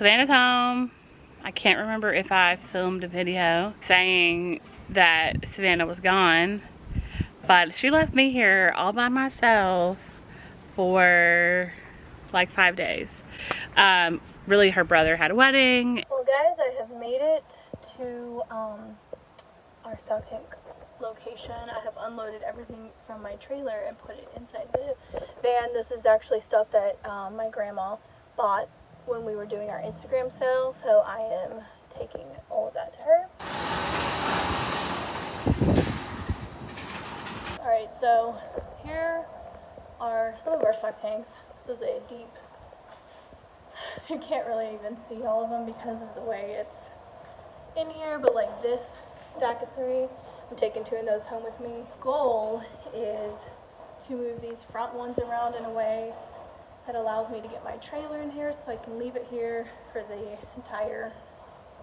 Savannah's home. I can't remember if I filmed a video saying that Savannah was gone, but she left me here all by myself for like 5 days. Really, her brother had a wedding. Well guys, I have made it to our stock tank location. I have unloaded everything from my trailer and put it inside the van. This is actually stuff that my grandma bought when we were doing our Instagram sale, so I am taking all of that to her. Alright, so here are some of our stock tanks. This is a deep, you can't really even see all of them because of the way it's in here, but like this stack of 3, I'm taking 2 of those home with me. Goal is to move these front ones around in a way that allows me to get my trailer in here so I can leave it here for the entire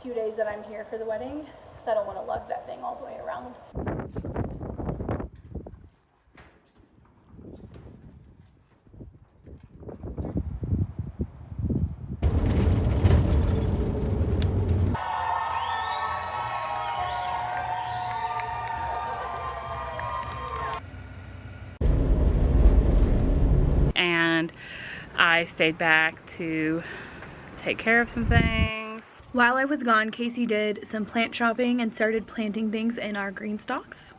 few days that I'm here for the wedding, because I don't want to lug that thing all the way around. And I stayed back to take care of some things. While I was gone, Casey did some plant shopping and started planting things in our green stalks.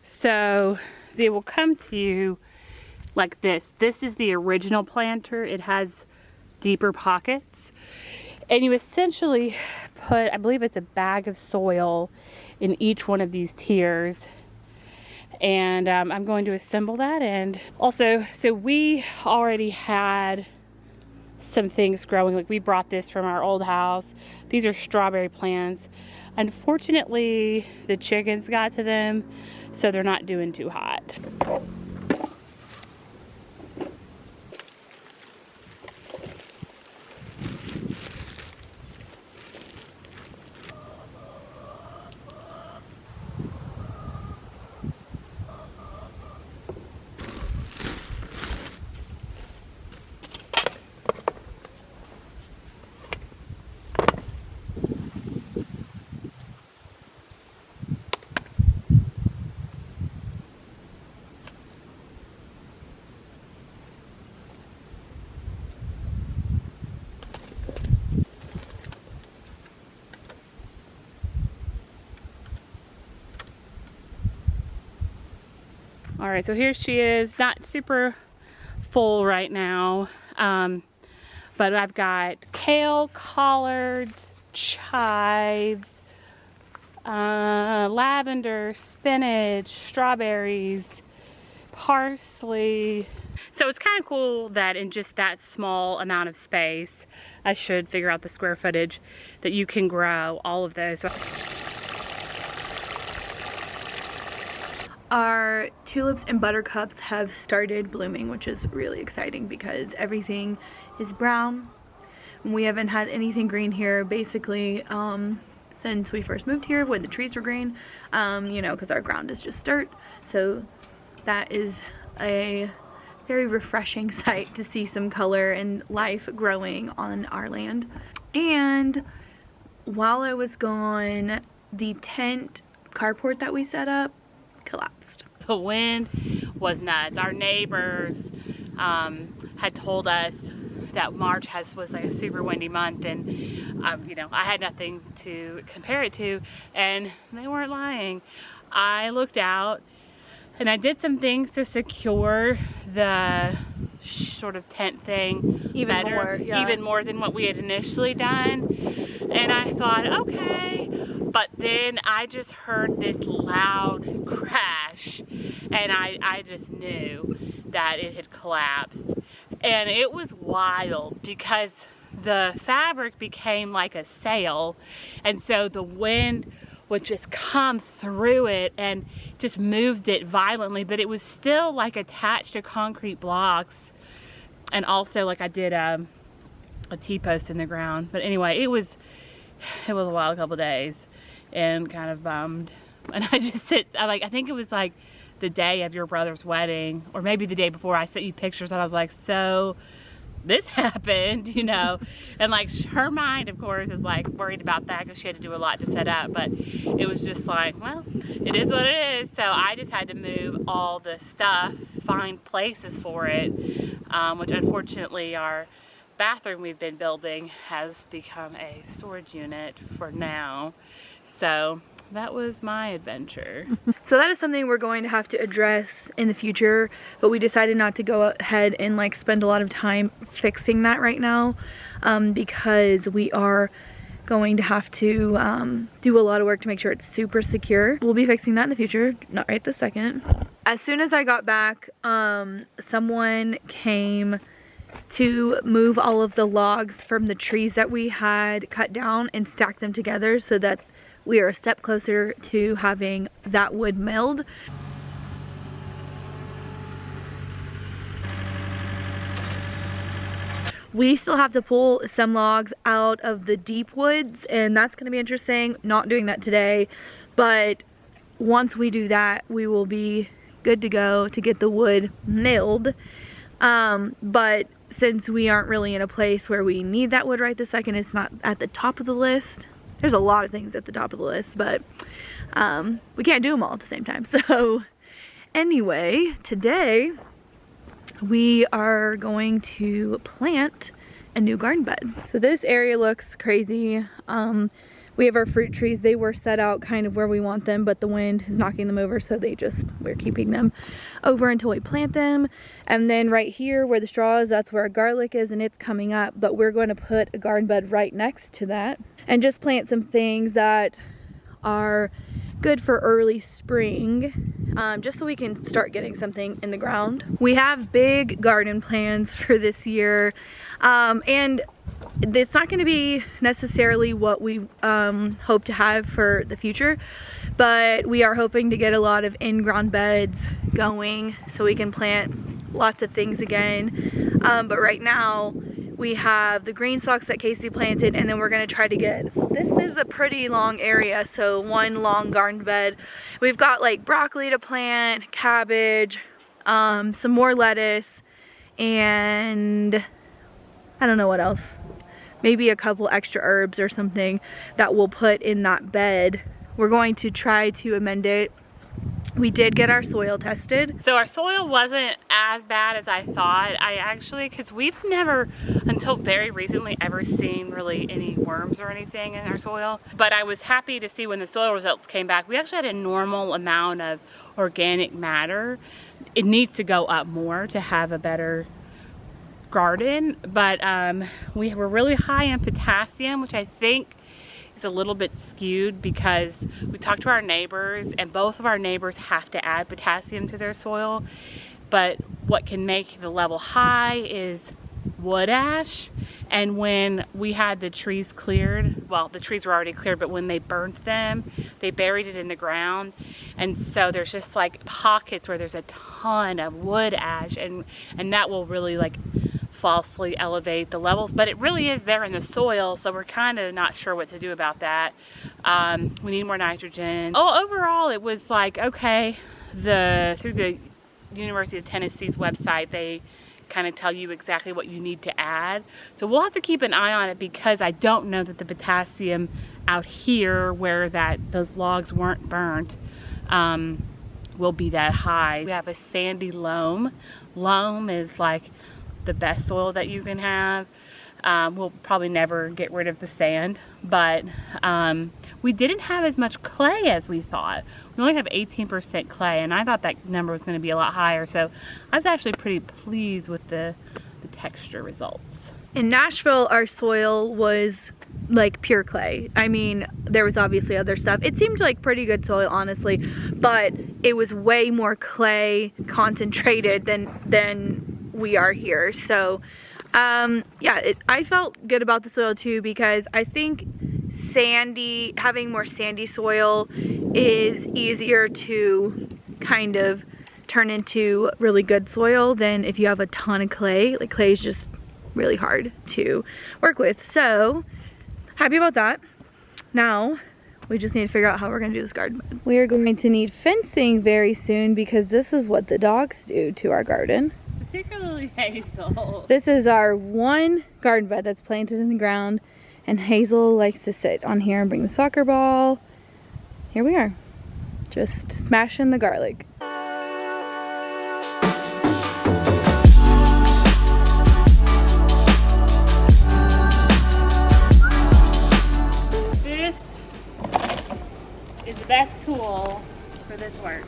So they will come to you like this. This is the original planter. It has deeper pockets. And you essentially put, I believe it's a bag of soil in each one of these tiers. And I'm going to assemble that. And also, so we already had some things growing. Like, we brought this from our old house. These are strawberry plants. Unfortunately, the chickens got to them, so they're not doing too hot. All right, so here she is. Not super full right now, but I've got kale, collards, chives, lavender, spinach, strawberries, parsley. So it's kind of cool that in just that small amount of space, I should figure out the square footage, that you can grow all of those. Our tulips and buttercups have started blooming, which is really exciting because everything is brown. We haven't had anything green here basically since we first moved here, when the trees were green, you know, because our ground is just dirt. So that is a very refreshing sight to see some color and life growing on our land. And while I was gone, the tent carport that we set up collapsed. The wind was nuts. Our neighbors had told us that March was like a super windy month, and you know, I had nothing to compare it to, and they weren't lying. I looked out and I did some things to secure the sort of tent thing Even more than what we had initially done, and I thought, okay. But then I just heard this loud crash, and I just knew that it had collapsed. And it was wild because the fabric became like a sail, and so the wind would just come through it and just moved it violently, but it was still like attached to concrete blocks. And also, like, I did a T-post in the ground. But anyway, it was a wild couple days, and kind of bummed. And I just I think it was like the day of your brother's wedding, or maybe the day before, I sent you pictures, and I was like so this happened, you know. And like her mind, of course, is like worried about that because she had to do a lot to set up. But it was just like, well, it is what it is. So I just had to move all the stuff, find places for it, which unfortunately our bathroom we've been building has become a storage unit for now. So that was my adventure. So that is something we're going to have to address in the future, but we decided not to go ahead and like spend a lot of time fixing that right now, because we are going to have to do a lot of work to make sure it's super secure. We'll be fixing that in the future, not right this second. As soon as I got back, someone came to move all of the logs from the trees that we had cut down and stack them together so that we are a step closer to having that wood milled. We still have to pull some logs out of the deep woods, and that's going to be interesting. Not doing that today, but once we do that, we will be good to go to get the wood milled. But since we aren't really in a place where we need that wood right this second, it's not at the top of the list. There's a lot of things at the top of the list, but we can't do them all at the same time. So anyway, today we are going to plant a new garden bed. So this area looks crazy. We have our fruit trees. They were set out kind of where we want them, but the wind is knocking them over, so we're keeping them over until we plant them. And then right here where the straw is, that's where our garlic is, and it's coming up, but we're going to put a garden bed right next to that and just plant some things that are good for early spring, just so we can start getting something in the ground. We have big garden plans for this year, and it's not going to be necessarily what we hope to have for the future, but we are hoping to get a lot of in-ground beds going so we can plant lots of things again. But right now we have the green stalks that Casey planted, and then we're going to try to get, this is a pretty long area, so one long garden bed. We've got like broccoli to plant, cabbage, some more lettuce, and I don't know what else. Maybe a couple extra herbs or something that we'll put in that bed. We're going to try to amend it. We did get our soil tested. So our soil wasn't as bad as I thought. Because we've never, until very recently, ever seen really any worms or anything in our soil. But I was happy to see when the soil results came back, we actually had a normal amount of organic matter. It needs to go up more to have a better garden, but we were really high in potassium, which I think is a little bit skewed because we talked to our neighbors, and both of our neighbors have to add potassium to their soil. But what can make the level high is wood ash, and when we had the trees cleared, well, the trees were already cleared, but when they burnt them, they buried it in the ground, and so there's just like pockets where there's a ton of wood ash, and that will really like falsely elevate the levels, but it really is there in the soil, so we're kind of not sure what to do about that. We need more nitrogen. Overall it was like, okay, through the University of Tennessee's website, they kind of tell you exactly what you need to add, so we'll have to keep an eye on it, because I don't know that the potassium out here where those logs weren't burnt will be that high. We have a sandy loam. Loam is like the best soil that you can have. We'll probably never get rid of the sand, but we didn't have as much clay as we thought. We only have 18% clay, and I thought that number was going to be a lot higher, so I was actually pretty pleased with the texture results. In Nashville, our soil was like pure clay. I mean, there was obviously other stuff. It seemed like pretty good soil, honestly, but it was way more clay concentrated than we are here. So yeah, I felt good about the soil too, because I think having more sandy soil is easier to kind of turn into really good soil than if you have a ton of clay. Like, clay is just really hard to work with. So happy about that. Now we just need to figure out how we're going to do this garden bed. We are going to need fencing very soon, because this is what the dogs do to our garden. particularly Hazel. This is our one garden bed that's planted in the ground, and Hazel likes to sit on here and bring the soccer ball. Here we are, just smashing the garlic. This is the best tool for this work.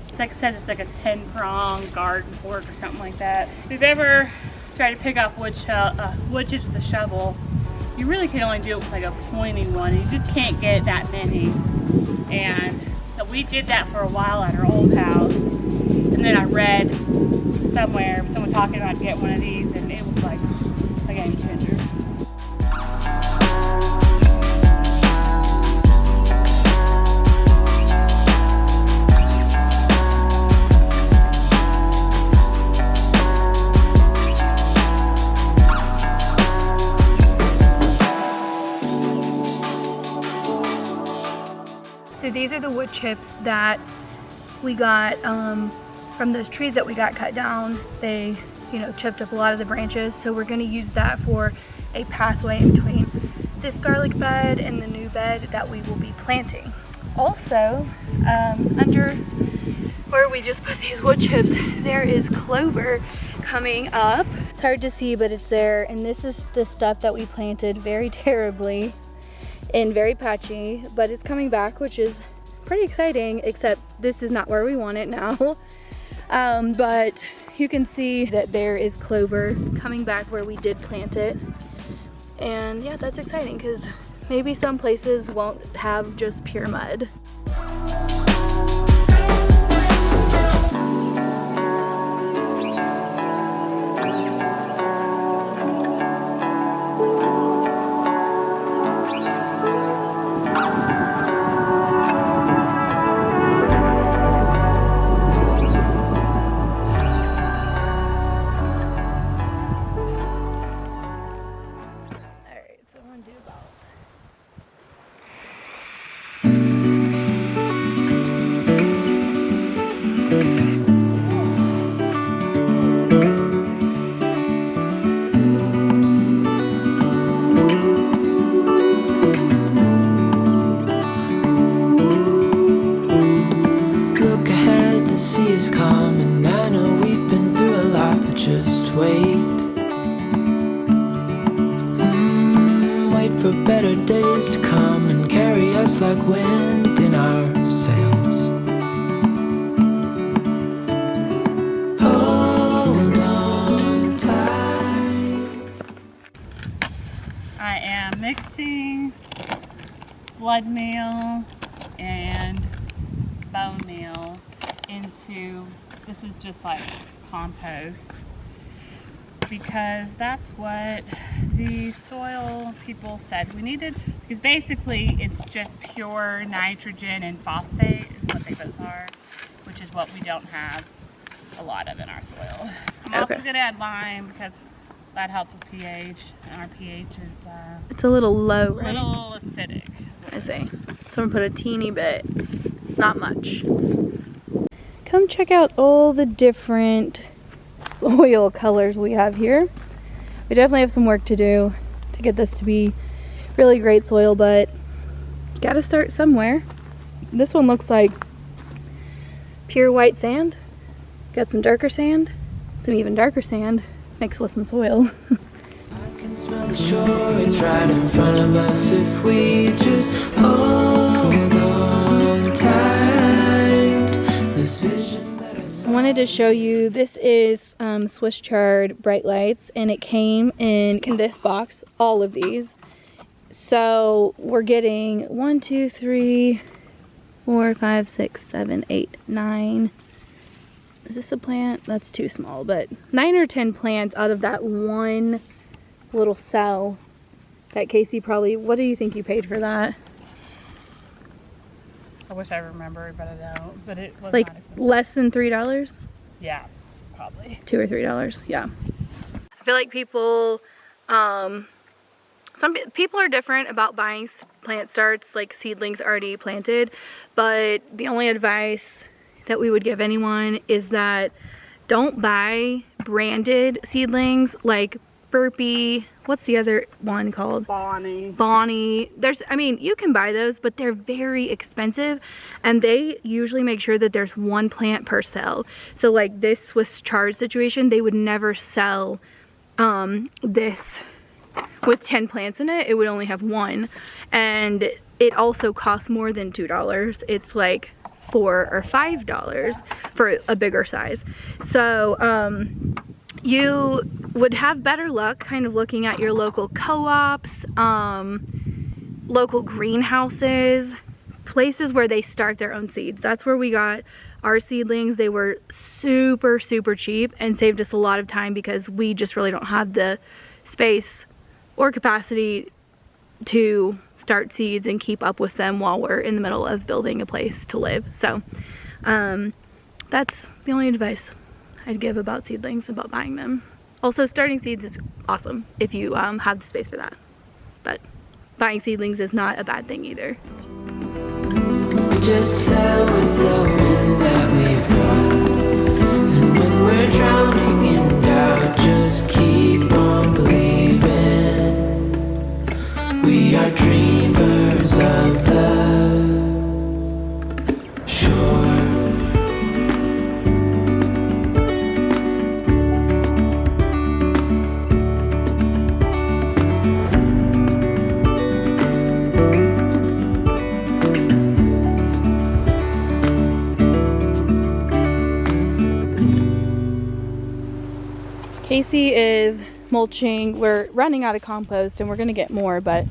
It's like it says it's like a 10-prong garden fork or something like that. If you've ever tried to pick up wood chips with a shovel, you really can only do it with like a pointy one. You just can't get that many. And so we did that for a while at our old house. And then I read somewhere someone talking about getting one of these, and it was like a game changer. So these are the wood chips that we got from those trees that we got cut down. They, you know, chipped up a lot of the branches. So we're going to use that for a pathway in between this garlic bed and the new bed that we will be planting. Also, under where we just put these wood chips, there is clover coming up. It's hard to see, but it's there. And this is the stuff that we planted very terribly and very patchy, but it's coming back, which is pretty exciting, except this is not where we want it now. But you can see that there is clover coming back where we did plant it. And yeah, that's exciting because maybe some places won't have just pure mud. For better days to come and carry us like wind in our sails. Hold on tight. I am mixing blood meal and bone meal into, this is just like compost, because that's what the soil people said we needed, because basically it's just pure nitrogen and phosphate is what they both are, which is what we don't have a lot of in our soil. I'm also going to add lime because that helps with pH, and our pH is it's a little low, right? A little acidic. I see. So I'm gonna put a teeny bit, not much. Come check out all the different soil colors we have here. We definitely have some work to do to get this to be really great soil, but you gotta start somewhere. This one looks like pure white sand. Got some darker sand, some even darker sand, mixed with some soil. I can smell the shore, it's right in front of us if we just hold on tight. This vision that I saw. I wanted to show you, this is Swiss chard bright lights, and it came in this box, all of these. So we're getting 1, 2, 3, 4, 5, 6, 7, 8, 9. Is this a plant? That's too small, but 9 or 10 plants out of that one little cell that Casey probably, what do you think you paid for that? I wish I remembered, but I don't. But it was Like not expensive. less than $3? Yeah, probably. $2 or $3, yeah. I feel like people, some people are different about buying plant starts, like seedlings already planted, but the only advice that we would give anyone is that don't buy branded seedlings like Burpee. What's the other one called? Bonnie. I mean, you can buy those, but they're very expensive, and they usually make sure that there's one plant per cell. So like this Swiss chard situation, they would never sell this with 10 plants in it. It would only have one, and it also costs more than $2. It's like $4 or $5 for a bigger size. So you would have better luck kind of looking at your local co-ops, local greenhouses, places where they start their own seeds. That's where we got our seedlings. They were super, super cheap and saved us a lot of time because we just really don't have the space or capacity to start seeds and keep up with them while we're in the middle of building a place to live. So that's the only advice I'd give about seedlings, about buying them. Also, starting seeds is awesome if you have the space for that. But buying seedlings is not a bad thing either. We just sail with the wind that we've got, and when we're drowning in doubt, just keep on believing. We are dreamers of the shore. Casey is mulching. We're running out of compost and we're gonna get more, but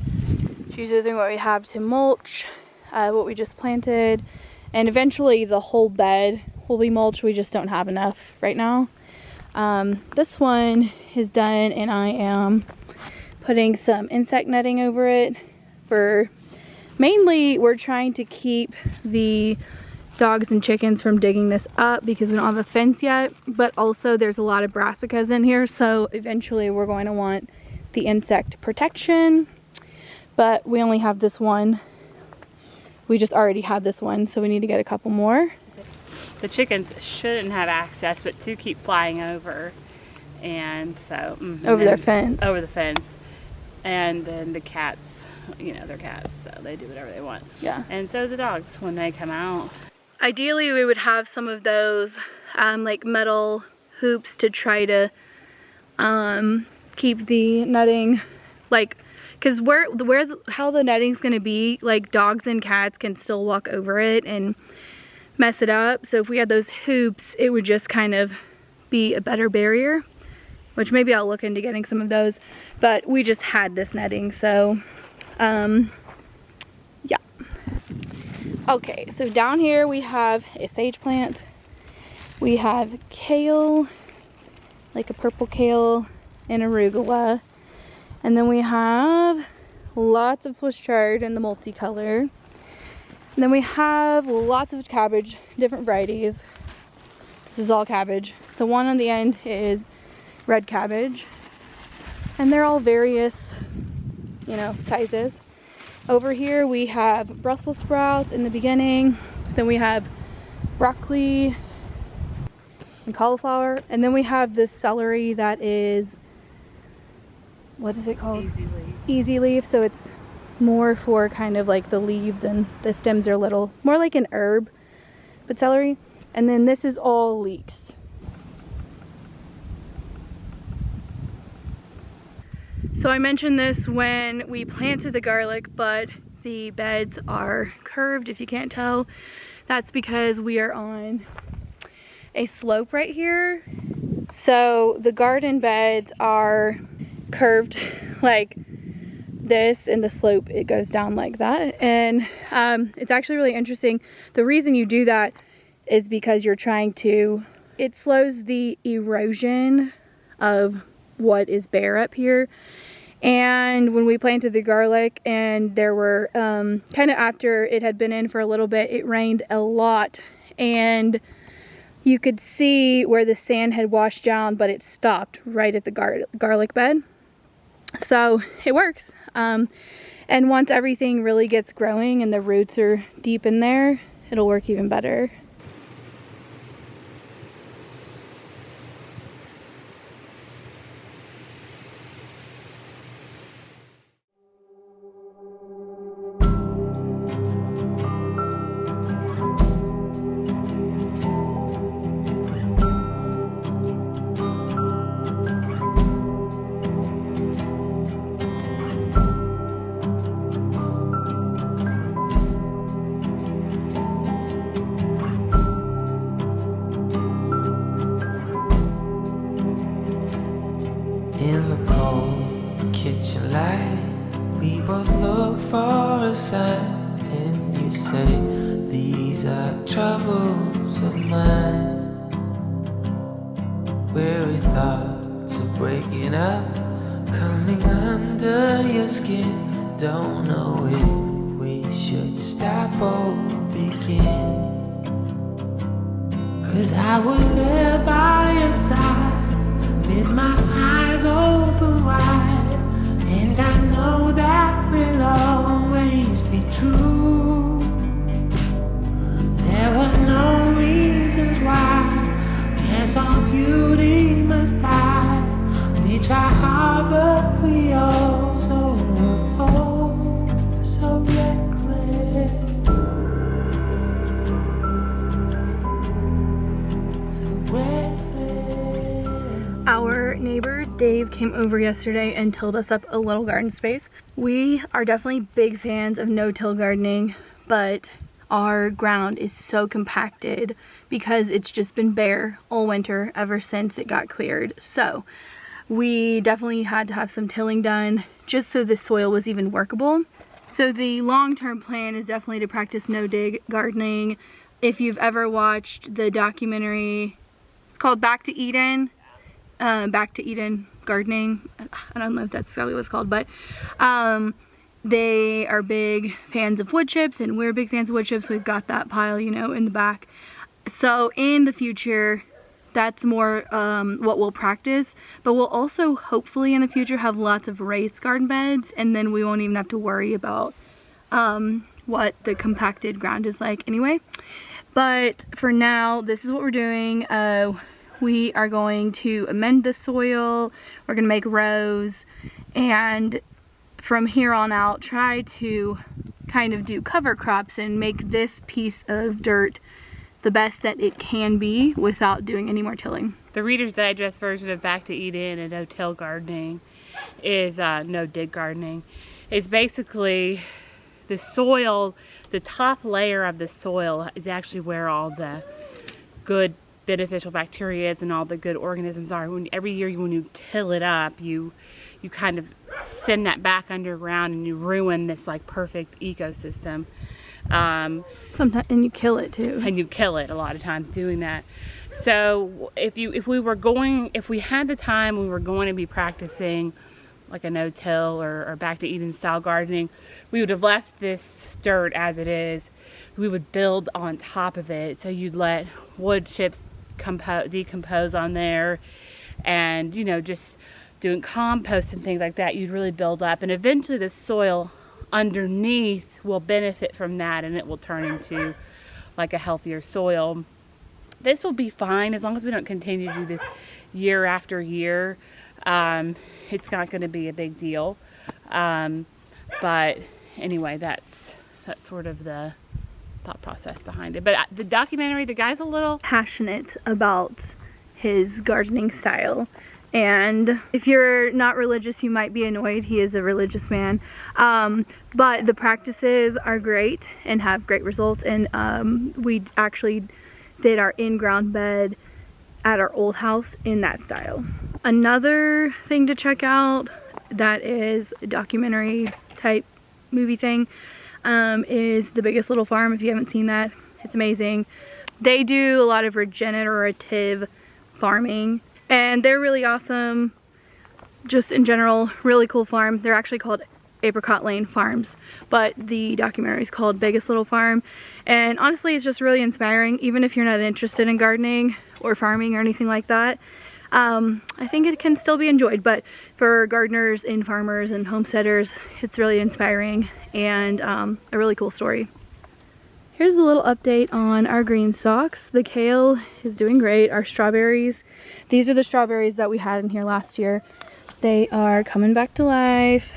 she's using what we have to mulch what we just planted, and eventually the whole bed will be mulched. We just don't have enough right now. This one is done, and I am putting some insect netting over it. For mainly, we're trying to keep the dogs and chickens from digging this up because we don't have a fence yet, but also there's a lot of brassicas in here, so eventually we're going to want the insect protection. But we only have this one. We just already had this one, so we need to get a couple more. The chickens shouldn't have access, but two keep flying over, and so over their fence. Over the fence, and then the cats, you know, they're cats, so they do whatever they want. Yeah. And so the dogs when they come out. Ideally, we would have some of those like metal hoops to try to keep the netting, like, because how the netting's gonna be, like, dogs and cats can still walk over it and mess it up. So if we had those hoops, it would just kind of be a better barrier, which maybe I'll look into getting some of those. But we just had this netting, so yeah. Okay, so down here we have a sage plant. We have kale, like a purple kale, and arugula. And then we have lots of Swiss chard in the multicolor. And then we have lots of cabbage, different varieties. This is all cabbage. The one on the end is red cabbage. And they're all various, you know, sizes. Over here we have Brussels sprouts in the beginning. Then we have broccoli and cauliflower. And then we have this celery that is, what is it called? Easy leaf. Easy leaf. So it's more for kind of like the leaves, and the stems are little, more like an herb, but celery. And then this is all leeks. So I mentioned this when we planted the garlic, but the beds are curved, if you can't tell. That's because we are on a slope right here. So the garden beds are curved like this, and the slope, it goes down like that. And it's actually really interesting. The reason you do that is because you're trying to, it slows the erosion of what is bare up here. And when we planted the garlic, and there were kind of after it had been in for a little bit, it rained a lot, and you could see where the sand had washed down, but it stopped right at the garlic bed. So it works. And once everything really gets growing and the roots are deep in there, it'll work even better. sign, and you say these are troubles of mine. Weary thoughts of breaking up, coming under your skin. Don't know if we should stop or begin. 'Cause I was there by your side, with my eyes open wide, and I know that will always be true. There were no reasons why. Guess all beauty must die. We try hard, but we also so reckless. So reckless. Our neighbor Dave came over yesterday and tilled us up a little garden space. We are definitely big fans of no-till gardening, but our ground is so compacted because it's just been bare all winter ever since it got cleared. So we definitely had to have some tilling done just so the soil was even workable. So the long-term plan is definitely to practice no-dig gardening. If you've ever watched the documentary, it's called Back to Eden Gardening. I don't know if that's exactly what it's called, but they are big fans of wood chips, and we're big fans of wood chips. So we've got that pile, you know, in the back. So in the future, that's more what we'll practice, but we'll also hopefully in the future have lots of raised garden beds, and then we won't even have to worry about what the compacted ground is like anyway. But for now, this is what we're doing. We are going to amend the soil, we're gonna make rows, and from here on out try to kind of do cover crops and make this piece of dirt the best that it can be without doing any more tilling. The Reader's Digest version of Back to Eden and no-till gardening is no-dig gardening. It's basically the soil, the top layer of the soil is actually where all the good beneficial bacteria is and all the good organisms are. Every year when you till it up, you kind of send that back underground and you ruin this like perfect ecosystem. Sometimes, and you kill it too. And you kill it a lot of times doing that. So if we had the time, we were going to be practicing like a no-till or Back to Eden style gardening, we would have left this dirt as it is. We would build on top of it. So you'd let wood chips decompose on there, and you know, just doing compost and things like that, you'd really build up, and eventually the soil underneath will benefit from that, and it will turn into like a healthier soil. This will be fine as long as we don't continue to do this year after year. It's not going to be a big deal, but anyway, that's sort of the thought process behind it. But the documentary, the guy's a little passionate about his gardening style, and if you're not religious, you might be annoyed. He is a religious man, but the practices are great and have great results. And we actually did our in-ground bed at our old house in that style. Another thing to check out that is a documentary type movie thing is The Biggest Little Farm. If you haven't seen that, it's amazing. They do a lot of regenerative farming, and they're really awesome. Just in general, really cool farm. They're actually called Apricot Lane Farms, but the documentary is called Biggest Little Farm, and honestly it's just really inspiring. Even if you're not interested in gardening or farming or anything like that, I think it can still be enjoyed. But for gardeners and farmers and homesteaders, it's really inspiring and a really cool story. Here's a little update on our green stalks. The kale is doing great. Our strawberries, these are the strawberries that we had in here last year. They are coming back to life.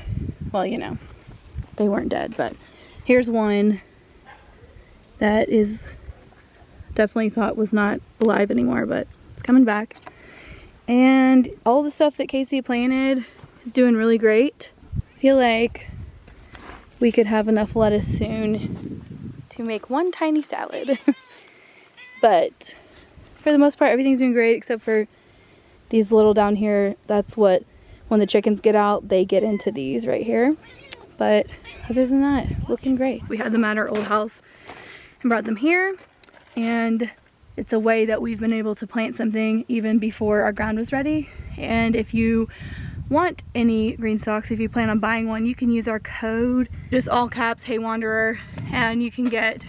Well, you know, they weren't dead, but here's one that is definitely thought was not alive anymore, but it's coming back. And all the stuff that Casey planted is doing really great. I feel like we could have enough lettuce soon to make one tiny salad. But for the most part, everything's doing great except for these little down here. That's what, when the chickens get out, they get into these right here. but other than that, looking great. We had them at our old house and brought them here, and it's a way that we've been able to plant something even before our ground was ready. And if you want any green stalks, if you plan on buying one, you can use our code, just all caps, Hey Wanderer, and you can get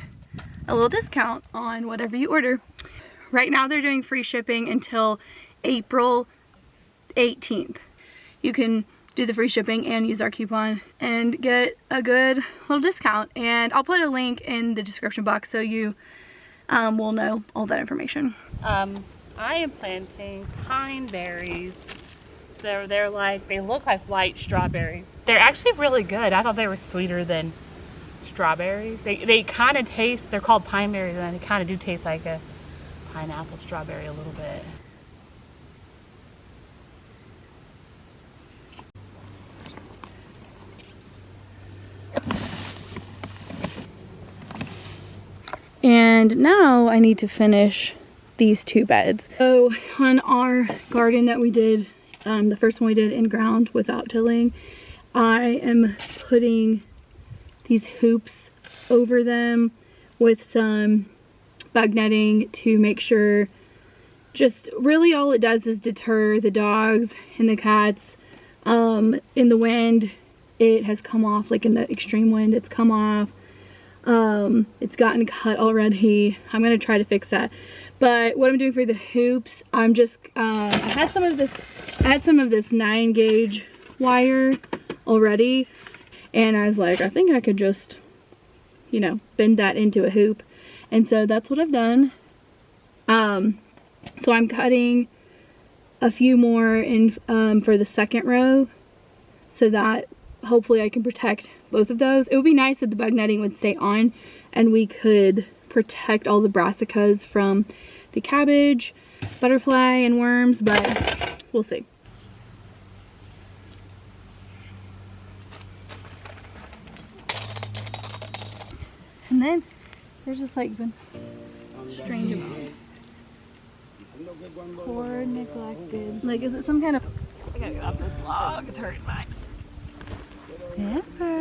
a little discount on whatever you order. Right now they're doing free shipping until April 18th. You can do the free shipping and use our coupon and get a good little discount. And I'll put a link in the description box so you will know all that information. I am planting pine berries. They're like, they look like white strawberries. They're actually really good. I thought they were sweeter than strawberries. They kind of taste, they're called pine berries, and they kind of do taste like a pineapple strawberry a little bit. And now I need to finish these 2 beds. So on our garden that we did, the first one we did in ground without tilling, I am putting these hoops over them with some bug netting to make sure, just really all it does is deter the dogs and the cats. In the wind, it has come off, like in the extreme wind, it's come off. It's gotten cut already. I'm gonna try to fix that. But what I'm doing for the hoops, I'm just I had some of this 9-gauge wire already, and I was like, I think I could just, you know, bend that into a hoop. And so that's what I've done. So I'm cutting a few more in for the second row, so that hopefully I can protect both of those. It would be nice if the bug netting would stay on and we could protect all the brassicas from the cabbage, butterfly, and worms, but we'll see. And then there's just like been strange amount. Poor neglected. Like, is it some kind of... I gotta get off this log. It's hurting my... Pepper.